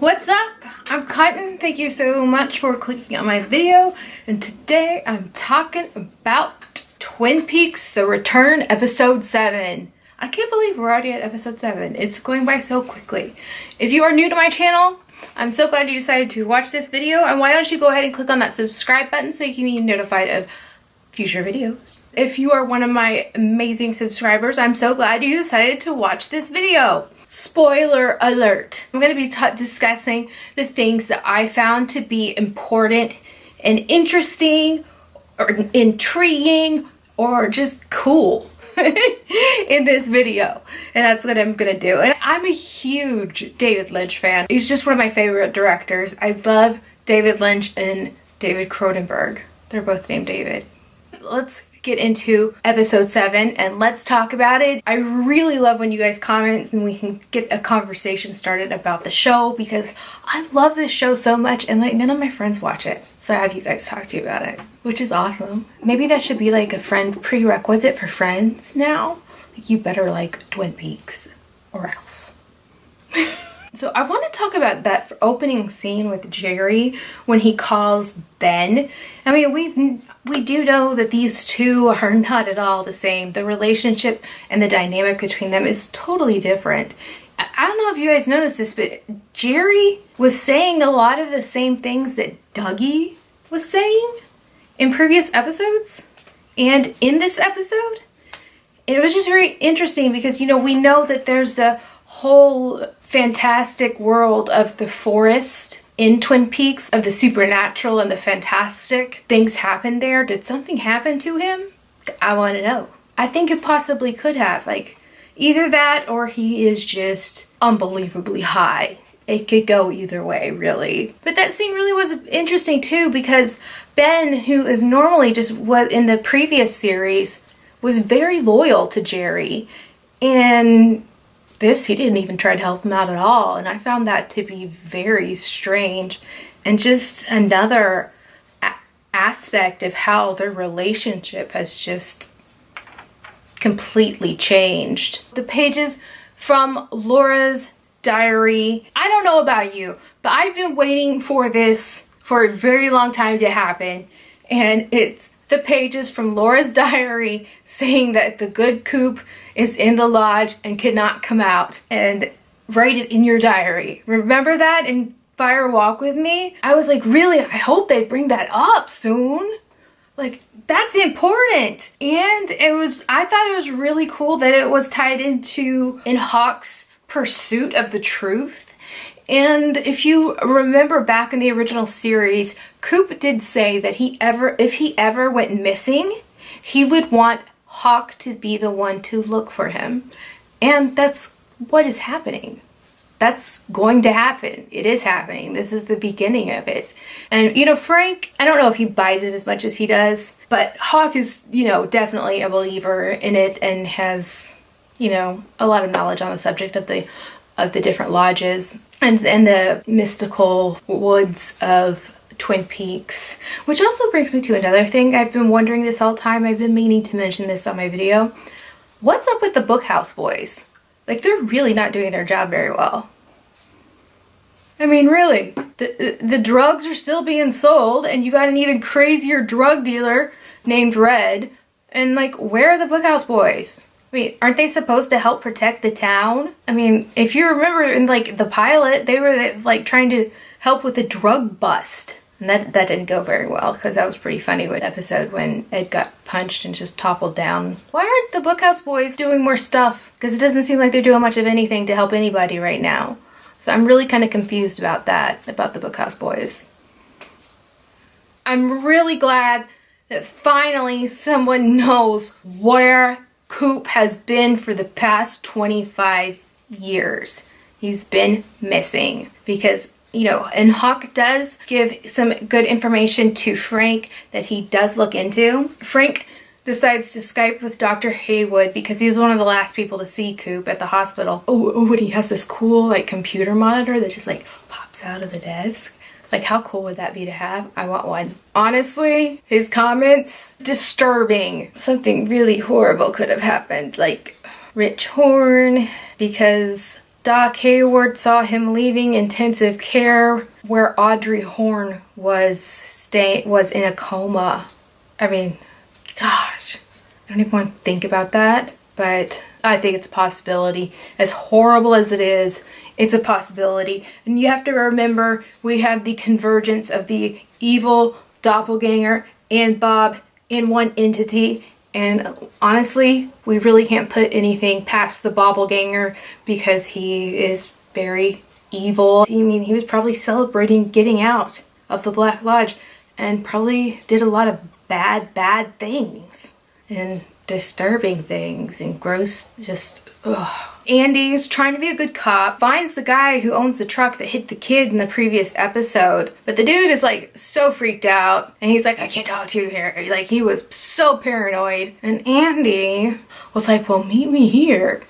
What's up? I'm Cotton. Thank you so much for clicking on my video, and today I'm talking about Twin Peaks The Return episode 7. I can't believe we're already at episode 7. It's going by so quickly. If you are new to my channel, I'm so glad you decided to watch this video, and why don't you go ahead and click on that subscribe button so you can be notified of future videos. If you are one of my amazing subscribers, I'm so glad you decided to watch this video. Spoiler alert. I'm going to be discussing the things that I found to be important and interesting or intriguing or just cool in this video, and that's what I'm gonna do. And I'm a huge David Lynch fan. He's just one of my favorite directors. I love David Lynch and David Cronenberg. They're both named David. Let's get into episode 7 and let's talk about it. I really love when you guys comment and we can get a conversation started about the show, because I love this show so much and like none of my friends watch it. So I have you guys talk to you about it, which is awesome. Maybe that should be like a friend prerequisite for friends now. Like, you better like Twin Peaks or else. So I want to talk about that opening scene with Jerry when he calls Ben. I mean, we do know that these two are not at all the same. The relationship and the dynamic between them is totally different. I don't know if you guys noticed this, but Jerry was saying a lot of the same things that Dougie was saying in previous episodes and in this episode. It was just very interesting because, you know, we know that there's the whole fantastic world of the forest in Twin Peaks, of the supernatural and the fantastic. Things happen there. Did something happen to him? I want to know. I think it possibly could have. Like, either that or he is just unbelievably high. It could go either way, really. But that scene really was interesting too, because Ben, who is normally just what in the previous series, was very loyal to Jerry. And this, he didn't even try to help him out at all, and I found that to be very strange and just another aspect of how their relationship has just completely changed. The pages from Laura's diary. I don't know about you, but I've been waiting for this for a very long time to happen, and it's the pages from Laura's diary saying that the good Coop is in the lodge and cannot come out, and write it in your diary. Remember that in Fire Walk With Me? I was like, really? I hope they bring that up soon. Like, that's important. And I thought it was really cool that it was tied in Hawk's pursuit of the truth. And if you remember back in the original series, Coop did say that if he ever went missing, he would want Hawk to be the one to look for him. And that's what is happening. That's going to happen. It is happening. This is the beginning of it. And, you know, Frank, I don't know if he buys it as much as he does, but Hawk is, you know, definitely a believer in it and has, you know, a lot of knowledge on the subject of the different lodges and the mystical woods of Twin Peaks. Which also brings me to another thing. I've been wondering this all the time. I've been meaning to mention this on my video. What's up with the Bookhouse boys? Like, they're really not doing their job very well. I mean, really, the drugs are still being sold, and you got an even crazier drug dealer named Red. And like, where are the Bookhouse boys? I mean, aren't they supposed to help protect the town? I mean, if you remember in like the pilot, they were like trying to help with a drug bust. And that didn't go very well, because that was pretty funny with episode when Ed got punched and just toppled down. Why aren't the Bookhouse boys doing more stuff? Because it doesn't seem like they're doing much of anything to help anybody right now. So I'm really kind of confused about that, about the Bookhouse boys. I'm really glad that finally someone knows where Coop has been for the past 25 years. He's been missing, because, you know, and Hawk does give some good information to Frank that he does look into. Frank decides to Skype with Dr. Haywood because he was one of the last people to see Coop at the hospital. Oh, and he has this cool like computer monitor that just like pops out of the desk. Like, how cool would that be to have? I want one. Honestly, his comments, disturbing. Something really horrible could have happened, like Rich Horn, because Doc Hayward saw him leaving intensive care where Audrey Horne was in a coma. I mean, gosh, I don't even want to think about that, but I think it's a possibility. As horrible as it is, it's a possibility. And you have to remember, we have the convergence of the evil doppelganger and Bob in one entity. And honestly, we really can't put anything past the Bobbleganger because he is very evil. I mean, he was probably celebrating getting out of the Black Lodge and probably did a lot of bad things and disturbing things and gross, just ugh. Andy's trying to be a good cop, finds the guy who owns the truck that hit the kid in the previous episode, but the dude is like so freaked out and he's like, I can't talk to you here. Like, he was so paranoid, and Andy was like, well, meet me here.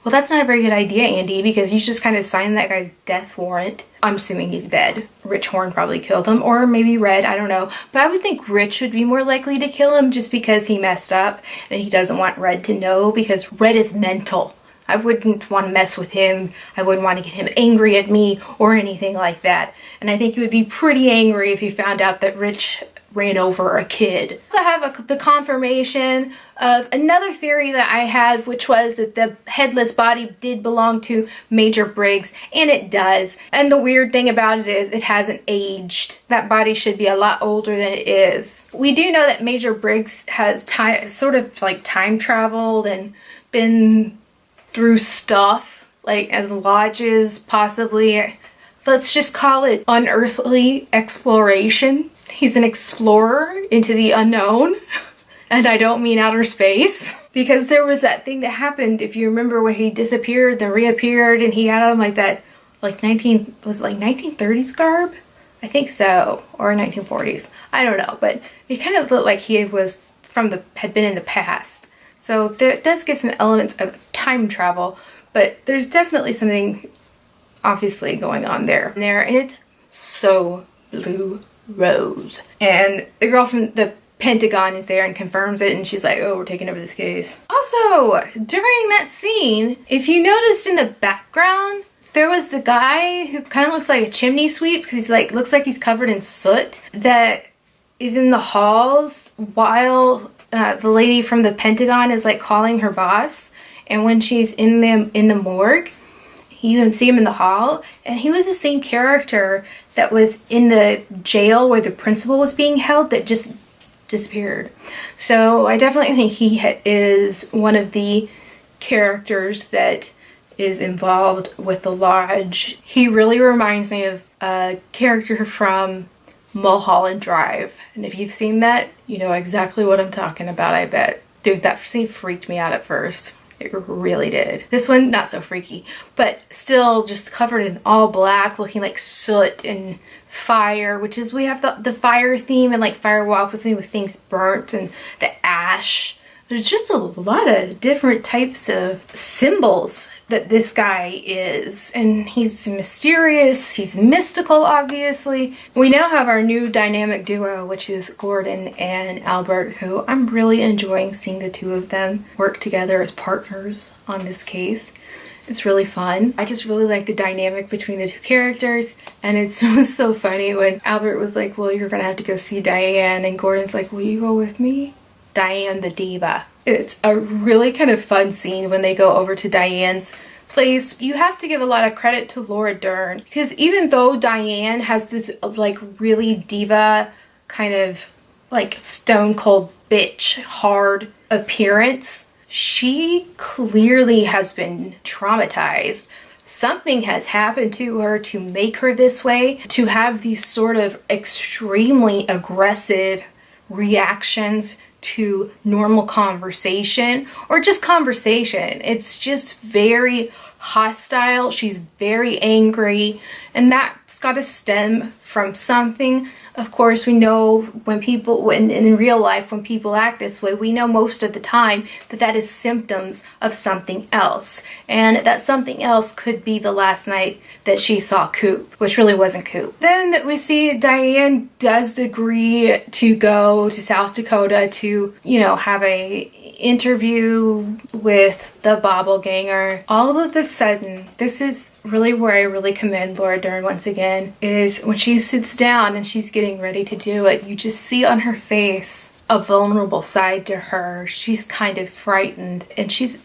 Well, that's not a very good idea, Andy, because you just kind of signed that guy's death warrant. I'm assuming he's dead. Rich Horne probably killed him, or maybe Red, I don't know. But I would think Rich would be more likely to kill him just because he messed up and he doesn't want Red to know, because Red is mental. I wouldn't want to mess with him. I wouldn't want to get him angry at me or anything like that. And I think he would be pretty angry if he found out that Rich ran over a kid. I also have the confirmation of another theory that I had, which was that the headless body did belong to Major Briggs, and it does. And the weird thing about it is it hasn't aged. That body should be a lot older than it is. We do know that Major Briggs has sort of like time traveled and been through stuff, like as lodges, possibly. Let's just call it unearthly exploration. He's an explorer into the unknown, and I don't mean outer space, because there was that thing that happened, if you remember, when he disappeared then reappeared, and he had on like that, like 1930s garb? I think so, or 1940s. I don't know, but it kind of looked like he was had been in the past. So there does get some elements of time travel, but there's definitely something obviously going on there. And it's so Blue Rose. And the girl from the Pentagon is there and confirms it, and she's like, oh, we're taking over this case. Also, during that scene, if you noticed in the background, there was the guy who kind of looks like a chimney sweep, because he's like, looks like he's covered in soot, that is in the halls while the lady from the Pentagon is like calling her boss. And when she's in the morgue, you can see him in the hall, and he was the same character that was in the jail where the principal was being held that just disappeared. So I definitely think he is one of the characters that is involved with the lodge. He really reminds me of a character from Mulholland Drive, and if you've seen that, you know exactly what I'm talking about, I bet. Dude, that scene freaked me out at first. It really did. This one, not so freaky, but still just covered in all black, looking like soot and fire, which is, we have the fire theme, and like Fire Walk With Me with things burnt and the ash. There's just a lot of different types of symbols that this guy is, and he's mysterious, he's mystical, obviously. We now have our new dynamic duo, which is Gordon and Albert, who I'm really enjoying seeing the two of them work together as partners on this case. It's really fun. I just really like the dynamic between the two characters, and it was so funny when Albert was like, well, you're gonna have to go see Diane, and Gordon's like, will you go with me? Diane the diva. It's a really kind of fun scene when they go over to Diane's place. You have to give a lot of credit to Laura Dern, because even though Diane has this like really diva kind of like stone cold bitch hard appearance, she clearly has been traumatized. Something has happened to her to make her this way, to have these sort of extremely aggressive reactions to normal conversation, or just conversation. It's just very hostile. She's very angry, and that's It's got to stem from something. Of course, we know when people, in real life, when people act this way, we know most of the time that that is symptoms of something else. And that something else could be the last night that she saw Coop, which really wasn't Coop. Then we see Diane does agree to go to South Dakota to, you know, have a interview with the Bobbleganger. All of a sudden, this is really where I really commend Laura Dern once again, is when she sits down and she's getting ready to do it, you just see on her face a vulnerable side to her. She's kind of frightened and she's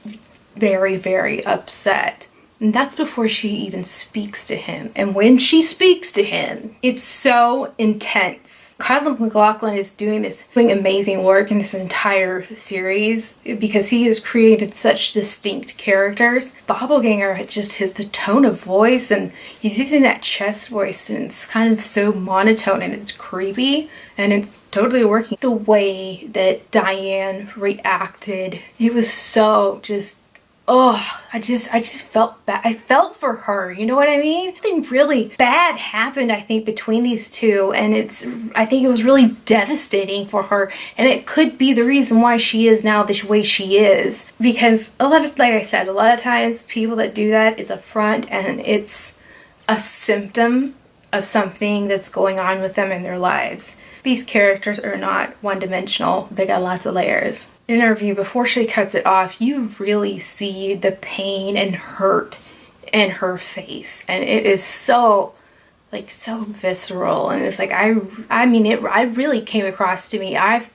very, very upset. And that's before she even speaks to him. And when she speaks to him, it's so intense. Kyle MacLachlan is doing amazing work in this entire series because he has created such distinct characters. Bobbleganger just has the tone of voice, and he's using that chest voice, and it's kind of so monotone and it's creepy, and it's totally working. The way that Diane reacted, it was so just, oh, I just felt bad. I felt for her, you know what I mean? Something really bad happened, I think, between these two, and I think it was really devastating for her, and it could be the reason why she is now the way she is, because like I said, a lot of times people that do that, it's a front and it's a symptom of something that's going on with them in their lives. These characters are not one-dimensional. They got lots of layers. Interview, before she cuts it off, you really see the pain and hurt in her face, and it is so visceral, and it's like I mean it really came across to me. I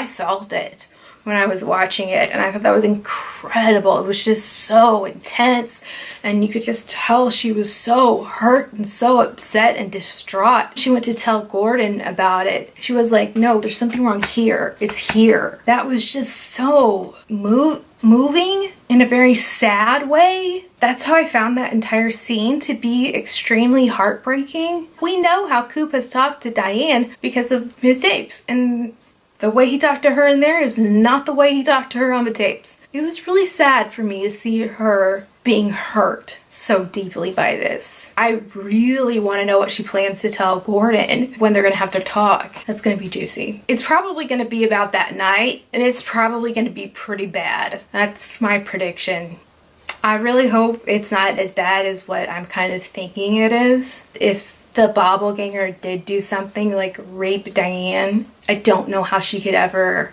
felt it when I was watching it, and I thought that was incredible. It was just so intense, and you could just tell she was so hurt and so upset and distraught. She went to tell Gordon about it. She was like, no, there's something wrong here. It's here. That was just so moving in a very sad way. That's how I found that entire scene to be extremely heartbreaking. We know how Coop has talked to Diane because of his tapes, and the way he talked to her in there is not the way he talked to her on the tapes. It was really sad for me to see her being hurt so deeply by this. I really want to know what she plans to tell Gordon when they're going to have their talk. That's going to be juicy. It's probably going to be about that night, and it's probably going to be pretty bad. That's my prediction. I really hope it's not as bad as what I'm kind of thinking it is. If the Bobbleganger did do something like rape Diane, I don't know how she could ever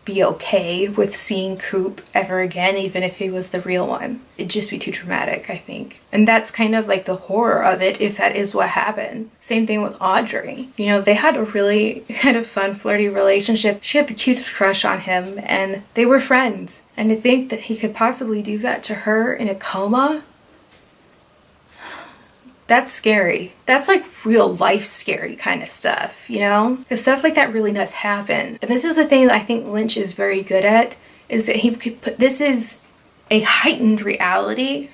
be okay with seeing Coop ever again, even if he was the real one. It'd just be too traumatic, I think. And that's kind of like the horror of it, if that is what happened. Same thing with Audrey. You know, they had a really kind of fun, flirty relationship. She had the cutest crush on him, and they were friends. And to think that he could possibly do that to her in a coma, that's scary. That's like real life scary kind of stuff, you know? Because stuff like that really does happen. And this is the thing that I think Lynch is very good at, is that he could put, this is a heightened reality,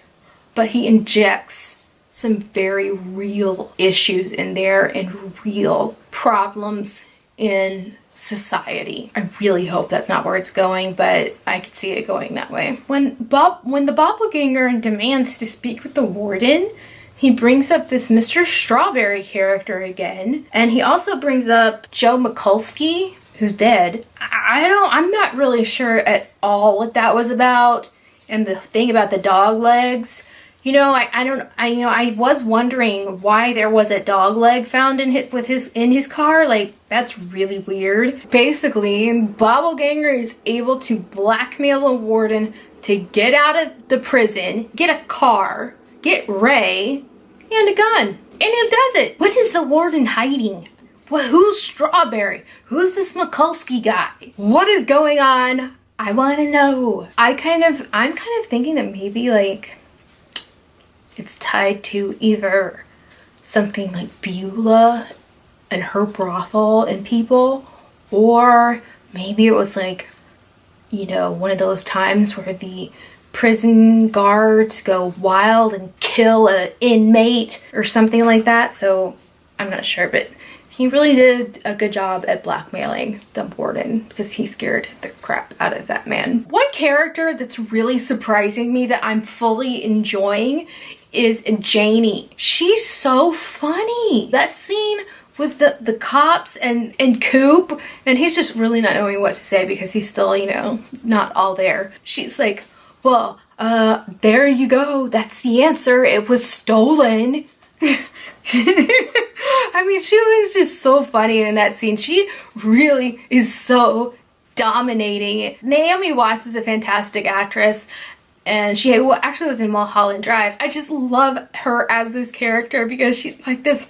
but he injects some very real issues in there and real problems in society. I really hope that's not where it's going, but I could see it going that way. When the Bobbleganger demands to speak with the warden, he brings up this Mr. Strawberry character again, and he also brings up Joe Mikulski, who's dead. I'm not really sure at all what that was about, and the thing about the dog legs. You know, I was wondering why there was a dog leg found in his car. Like, that's really weird. Basically, Bobbleganger is able to blackmail a warden to get out of the prison, get a car, get Ray, and a gun. And he does it. What is the warden hiding? Who's Strawberry? Who's this Mikulski guy? What is going on? I want to know. I'm kind of thinking that maybe like it's tied to either something like Beulah and her brothel and people, or maybe it was like, you know, one of those times where the prison guards go wild and kill an inmate or something like that. So I'm not sure, but he really did a good job at blackmailing the warden because he scared the crap out of that man. One character that's really surprising me that I'm fully enjoying is Janie. She's so funny. That scene with the cops and Coop, and he's just really not knowing what to say because he's still, you know, not all there. She's like, well, there you go. That's the answer. It was stolen. I mean, she was just so funny in that scene. She really is so dominating. Naomi Watts is a fantastic actress, and she actually was in Mulholland Drive. I just love her as this character because she's like this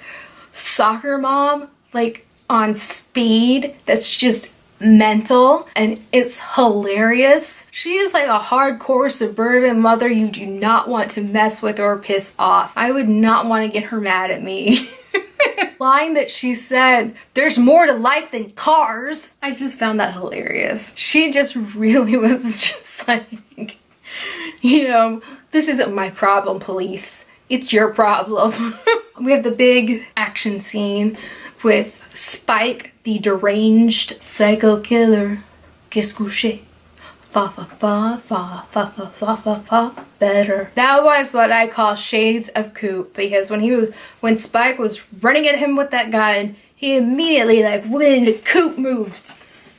soccer mom, like on speed, that's just mental, and it's hilarious. She is like a hardcore suburban mother you do not want to mess with or piss off. I would not want to get her mad at me. Line that she said, there's more to life than cars. I just found that hilarious. She just really was just like, you know, this isn't my problem, police. It's your problem. We have the big action scene with Spike, the deranged psycho killer. Qu'est-ce que j'ai? Fa fa fa fa fa fa fa fa fa better. That was what I call shades of Coop, because when Spike was running at him with that gun, he immediately like went into Coop moves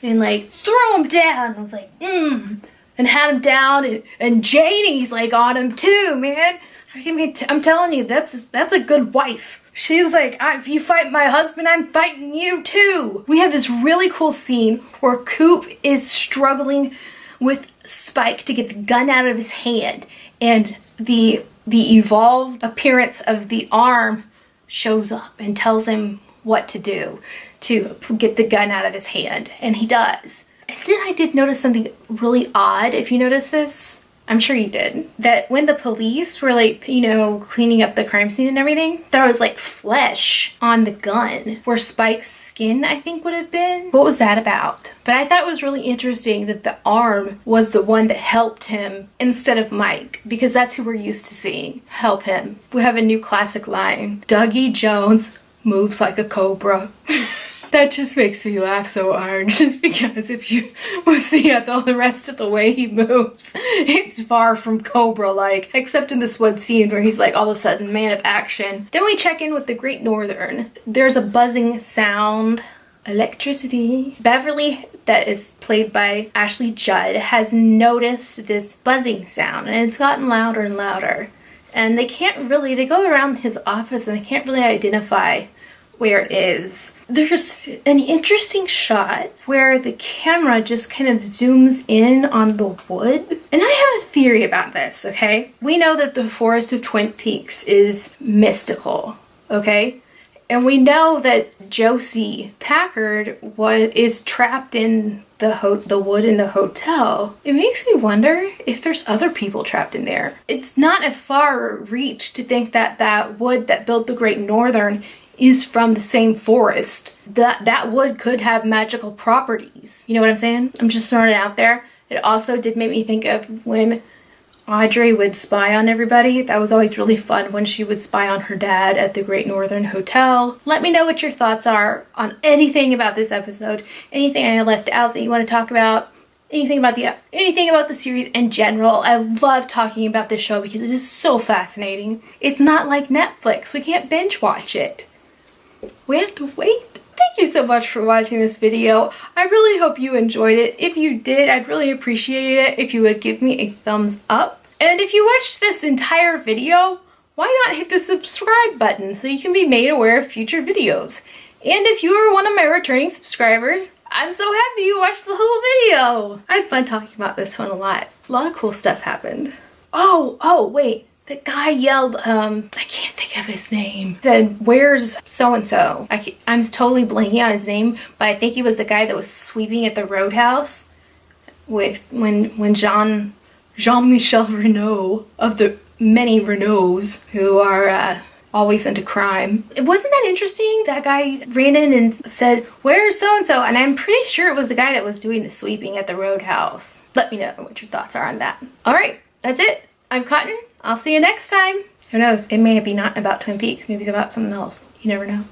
and like threw him down. I was like, and had him down, and Janie's like on him too, man. I mean, I'm telling you, that's a good wife. She's like, if you fight my husband, I'm fighting you too. We have this really cool scene where Coop is struggling with Spike to get the gun out of his hand, and the evolved appearance of the arm shows up and tells him what to do to get the gun out of his hand, and he does. And then I did notice something really odd, if you notice this. I'm sure you did. That when the police were like, you know, cleaning up the crime scene and everything, there was like flesh on the gun where Spike's skin, I think, would have been. What was that about? But I thought it was really interesting that the arm was the one that helped him instead of Mike, because that's who we're used to seeing help him. We have a new classic line. Dougie Jones moves like a cobra. That just makes me laugh so hard, just because if you will see all the rest of the way he moves, it's far from Cobra-like, except in this one scene where he's like all of a sudden man of action. Then we check in with the Great Northern. There's a buzzing sound, electricity. Beverly, that is played by Ashley Judd, has noticed this buzzing sound, and it's gotten louder and louder. And they go around his office and they can't really identify where it is. There's an interesting shot where the camera just kind of zooms in on the wood. And I have a theory about this, okay? We know that the forest of Twin Peaks is mystical, okay? And we know that Josie Packard is trapped in the wood in the hotel. It makes me wonder if there's other people trapped in there. It's not a far reach to think that that wood that built the Great Northern is from the same forest. That wood could have magical properties. You know what I'm saying? I'm just throwing it out there. It also did make me think of when Audrey would spy on everybody. That was always really fun when she would spy on her dad at the Great Northern Hotel. Let me know what your thoughts are on anything about this episode. Anything I left out that you want to talk about. Anything about the series in general. I love talking about this show because it is so fascinating. It's not like Netflix. We can't binge watch it. We have to wait. Thank you so much for watching this video. I really hope you enjoyed it. If you did, I'd really appreciate it if you would give me a thumbs up. And if you watched this entire video, why not hit the subscribe button so you can be made aware of future videos? And if you are one of my returning subscribers, I'm so happy you watched the whole video. I had fun talking about this one a lot. A lot of cool stuff happened. Oh, wait. The guy yelled, I can't think of his name. He said, where's so-and-so? I'm totally blanking on his name, but I think he was the guy that was sweeping at the Roadhouse with when Jean-Michel Renault, of the many Renaults who are always into crime. Wasn't that interesting? That guy ran in and said, where's so-and-so? And I'm pretty sure it was the guy that was doing the sweeping at the Roadhouse. Let me know what your thoughts are on that. All right, that's it. I'm Cotton. I'll see you next time. Who knows? It may be not about Twin Peaks. Maybe about something else. You never know.